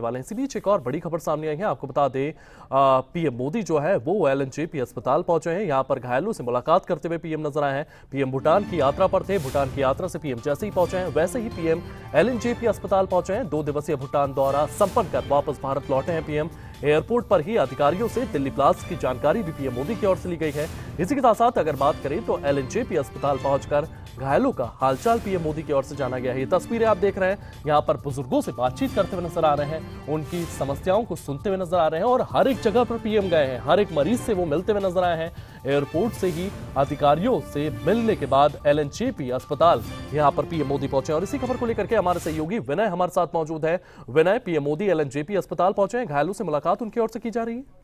वाले हैं। इसी बीच एक और बड़ी खबर सामने आई है। आपको बता दें पीएम मोदी जो है वो एलएनजेपी अस्पताल पहुंचे हैं। यहां पर घायलों से मुलाकात करते हुए पीएम नजर आए हैं। पीएम भूटान की यात्रा पर थे। भूटान की यात्रा से पीएम जैसे ही पहुंचे हैं वैसे ही पीएम एलएनजेपी अस्पताल पहुंचे हैं। 2 दिवसीय भूटान दौरा संपन्न कर वापस भारत लौटे हैं पीएम। एयरपोर्ट पर ही अधिकारियों से दिल्ली ब्लास्ट की जानकारी भी पीएम मोदी की ओर से ली गई है। इसी के साथ साथ अगर बात करें तो एलएनजेपी अस्पताल पहुंचकर घायलों का हालचाल पीएम मोदी की ओर से जाना गया है। ये तस्वीरें आप देख रहे हैं, यहां पर बुजुर्गों से बातचीत करते हुए नजर आ रहे हैं, उनकी समस्याओं को सुनते हुए नजर आ रहे हैं और हर एक जगह पर पीएम गए हैं। हर एक मरीज से वो मिलते हुए नजर आए हैं। एयरपोर्ट से ही अधिकारियों से मिलने के बाद एलएनजेपी अस्पताल यहां पर पीएम मोदी पहुंचे। और इसी खबर को लेकर के हमारे सहयोगी विनय हमारे साथ मौजूद है। विनय, पीएम मोदी एलएनजेपी अस्पताल पहुंचे हैं, घायलों से मुलाकात उनकी ओर से की जा रही है।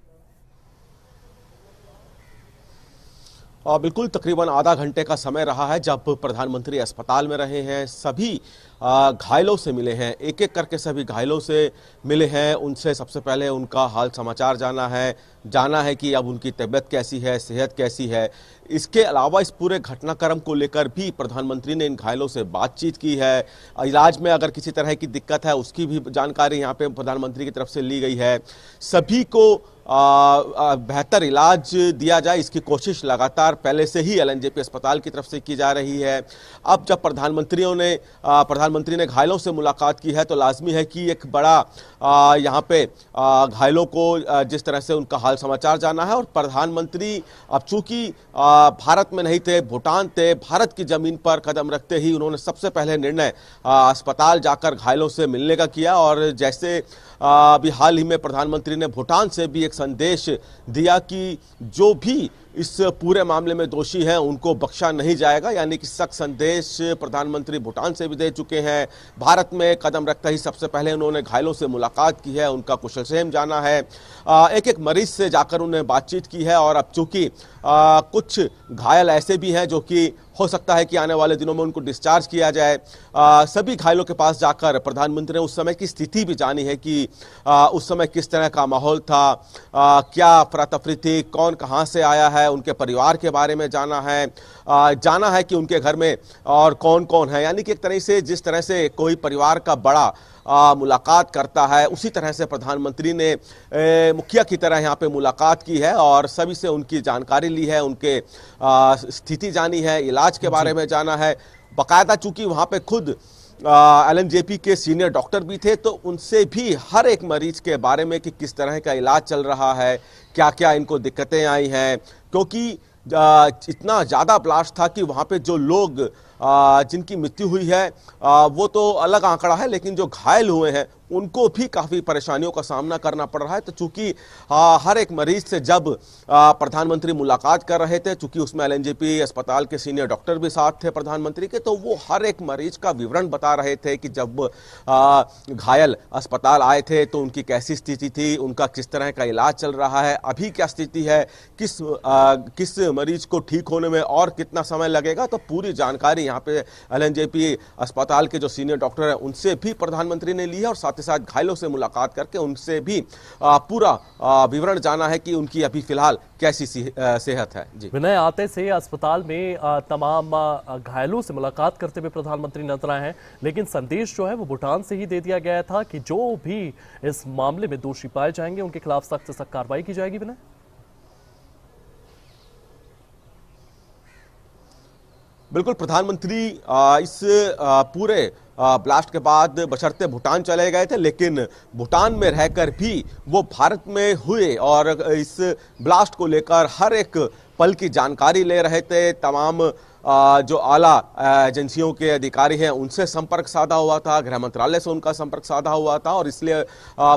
बिल्कुल, तकरीबन आधा घंटे का समय रहा है जब प्रधानमंत्री अस्पताल में रहे हैं। सभी घायलों से मिले हैं, एक एक करके सभी घायलों से मिले हैं। उनसे सबसे पहले उनका हाल समाचार जाना है कि अब उनकी तबीयत कैसी है, सेहत कैसी है। इसके अलावा इस पूरे घटनाक्रम को लेकर भी प्रधानमंत्री ने इन घायलों से बातचीत की है। इलाज में अगर किसी तरह की दिक्कत है उसकी भी जानकारी यहाँ पे प्रधानमंत्री की तरफ से ली गई है। सभी को बेहतर इलाज दिया जाए इसकी कोशिश लगातार पहले से ही एलएनजेपी अस्पताल की तरफ से की जा रही है। अब जब प्रधानमंत्री ने घायलों से मुलाकात की है तो लाजमी है कि एक बड़ा यहाँ पे घायलों को जिस तरह से उनका हाल समाचार जाना है। और प्रधानमंत्री अब चूंकि भारत में नहीं थे, भूटान थे, भारत की जमीन पर कदम रखते ही उन्होंने सबसे पहले निर्णय अस्पताल जाकर घायलों से मिलने का किया। और जैसे अभी हाल ही में प्रधानमंत्री ने भूटान से भी एक संदेश दिया कि जो भी इस पूरे मामले में दोषी हैं उनको बख्शा नहीं जाएगा, यानी कि सख्त संदेश प्रधानमंत्री भूटान से भी दे चुके हैं। भारत में कदम रखते ही सबसे पहले उन्होंने घायलों से मुलाकात की है, उनका कुशलक्षेम जाना है, एक एक मरीज से जाकर उन्हें बातचीत की है। और अब चूंकि कुछ घायल ऐसे भी हैं जो कि हो सकता है कि आने वाले दिनों में उनको डिस्चार्ज किया जाए। सभी घायलों के पास जाकर प्रधानमंत्री ने उस समय की स्थिति भी जानी है कि उस समय किस तरह का माहौल था, क्या अफरा तफरी थी, कौन कहां से आया है, उनके परिवार के बारे में जाना है कि उनके घर में और कौन कौन है। यानी कि एक तरह से जिस तरह से कोई परिवार का बड़ा मुलाकात करता है उसी तरह से प्रधानमंत्री ने मुखिया की तरह यहाँ पे मुलाकात की है और सभी से उनकी जानकारी ली है, उनके स्थिति जानी है, इलाज के बारे में जाना है। बाकायदा चूंकि वहाँ पे खुद एलएनजेपी के सीनियर डॉक्टर भी थे तो उनसे भी हर एक मरीज के बारे में कि किस तरह का इलाज चल रहा है, क्या क्या इनको दिक्कतें आई हैं। क्योंकि इतना ज़्यादा ब्लास्ट था कि वहाँ पे जो लोग जिनकी मृत्यु हुई है वो तो अलग आंकड़ा है, लेकिन जो घायल हुए हैं उनको भी काफ़ी परेशानियों का सामना करना पड़ रहा है। तो चूंकि हर एक मरीज से जब प्रधानमंत्री मुलाकात कर रहे थे, चूंकि उसमें एलएनजेपी अस्पताल के सीनियर डॉक्टर भी साथ थे प्रधानमंत्री के, तो वो हर एक मरीज का विवरण बता रहे थे कि जब घायल अस्पताल आए थे तो उनकी कैसी स्थिति थी, उनका किस तरह का इलाज चल रहा है, अभी क्या स्थिति है, किस मरीज को ठीक होने में और कितना समय लगेगा। तो पूरी जानकारी यहाँ पे एलएनजेपी अस्पताल के जो सीनियर डॉक्टर हैं उनसे भी प्रधानमंत्री ने ली है और साथ ही साथ घायलों से मुलाकात करके उनसे भी पूरा विवरण जाना है कि उनकी अभी फिलहाल कैसी सेहत है। जी विनय, आते से अस्पताल में तमाम घायलों से मुलाकात करते हुए प्रधानमंत्री नजर आए हैं, लेकिन संदेश जो है वो भूटान से ही दे दिया गया था कि जो भी इस मामले में दोषी पाए जाएंगे उनके खिलाफ सख्त से सख्त कार्रवाई की जाएगी। विनय, बिल्कुल, प्रधानमंत्री इस पूरे ब्लास्ट के बाद बशर्ते भूटान चले गए थे, लेकिन भूटान में रहकर भी वो भारत में हुए और इस ब्लास्ट को लेकर हर एक पल की जानकारी ले रहे थे। तमाम जो आला एजेंसियों के अधिकारी हैं उनसे संपर्क साधा हुआ था, गृह मंत्रालय से उनका संपर्क साधा हुआ था और इसलिए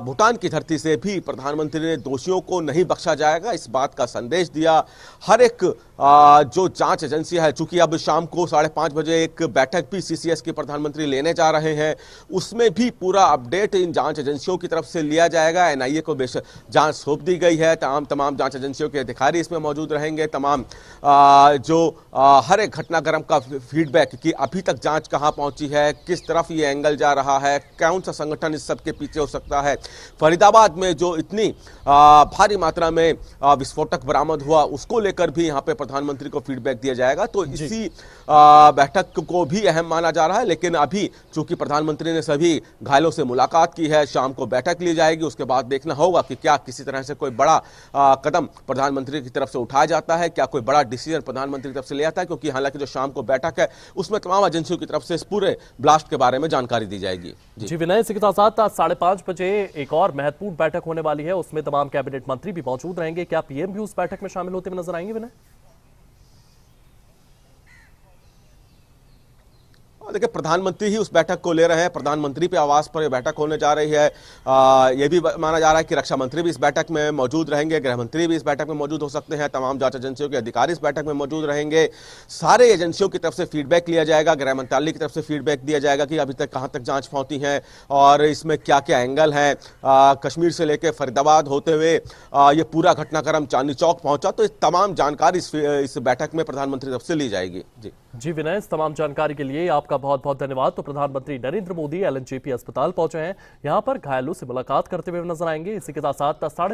भूटान की धरती से भी प्रधानमंत्री ने दोषियों को नहीं बख्शा जाएगा इस बात का संदेश दिया। हर एक जो जांच एजेंसी है, चूंकि अब शाम को 5:30 बजे एक बैठक भी सीसीएस की प्रधानमंत्री लेने जा रहे हैं, उसमें भी पूरा अपडेट इन जांच एजेंसियों की तरफ से लिया जाएगा। एनआईए को जांच सौंप दी गई है, तमाम जांच एजेंसियों के अधिकारी इसमें मौजूद रहेंगे, तमाम जो हर एक घटनाक्रम का फीडबैक कि अभी तक जांच कहां पहुंची है, किस तरफ ये एंगल जा रहा है, कौन सा संगठन इस सब के पीछे हो सकता है। फरीदाबाद में जो इतनी भारी मात्रा में विस्फोटक बरामद हुआ, उसको लेकर भी यहां पे प्रधानमंत्री को फीडबैक दिया जाएगा। तो इसी बैठक को भी अहम माना जा रहा है। लेकिन अभी चूंकि प्रधानमंत्री ने सभी घायलों से मुलाकात की है, शाम को बैठक ली जाएगी, उसके बाद देखना होगा कि क्या किसी तरह से कोई बड़ा कदम प्रधानमंत्री की तरफ से उठाया जाता है, क्या कोई बड़ा डिसीजन प्रधानमंत्री की तरफ से लिया जाता है। क्योंकि हालांकि जो शाम को बैठक है उसमें तमाम एजेंसियों की तरफ से इस पूरे ब्लास्ट के बारे में जानकारी दी जाएगी। जी विनय, इसी के साथ साथ आज 5:30 बजे एक और महत्वपूर्ण बैठक होने वाली है, उसमें तमाम कैबिनेट मंत्री भी मौजूद रहेंगे। क्या पीएम भी उस बैठक में शामिल होते हुए नजर आएंगे विनय? देखिए, प्रधानमंत्री ही उस बैठक को ले रहे हैं। प्रधानमंत्री पे आवास पर यह बैठक होने जा रही है। यह भी माना जा रहा है कि रक्षा मंत्री भी इस बैठक में मौजूद रहेंगे, गृह मंत्री भी इस बैठक में मौजूद हो सकते हैं, तमाम जांच एजेंसियों के अधिकारी इस बैठक में मौजूद रहेंगे। सारे एजेंसियों की तरफ से फीडबैक लिया जाएगा, गृह मंत्रालय की तरफ से फीडबैक दिया जाएगा कि अभी तक कहां तक जांच पहुंची है और इसमें क्या क्या एंगल है। कश्मीर से लेकर फरीदाबाद होते हुए ये पूरा घटनाक्रम चांदनी चौक पहुंचा, तो तमाम जानकारी इस बैठक में प्रधानमंत्री की तरफ से ली जाएगी। जी विनय, इस तमाम जानकारी के लिए आपका बहुत बहुत धन्यवाद। तो प्रधानमंत्री नरेंद्र मोदी एलएनजेपी अस्पताल पहुंचे हैं, यहां पर घायलों से मुलाकात करते हुए नजर आएंगे। इसी के साथ 5:30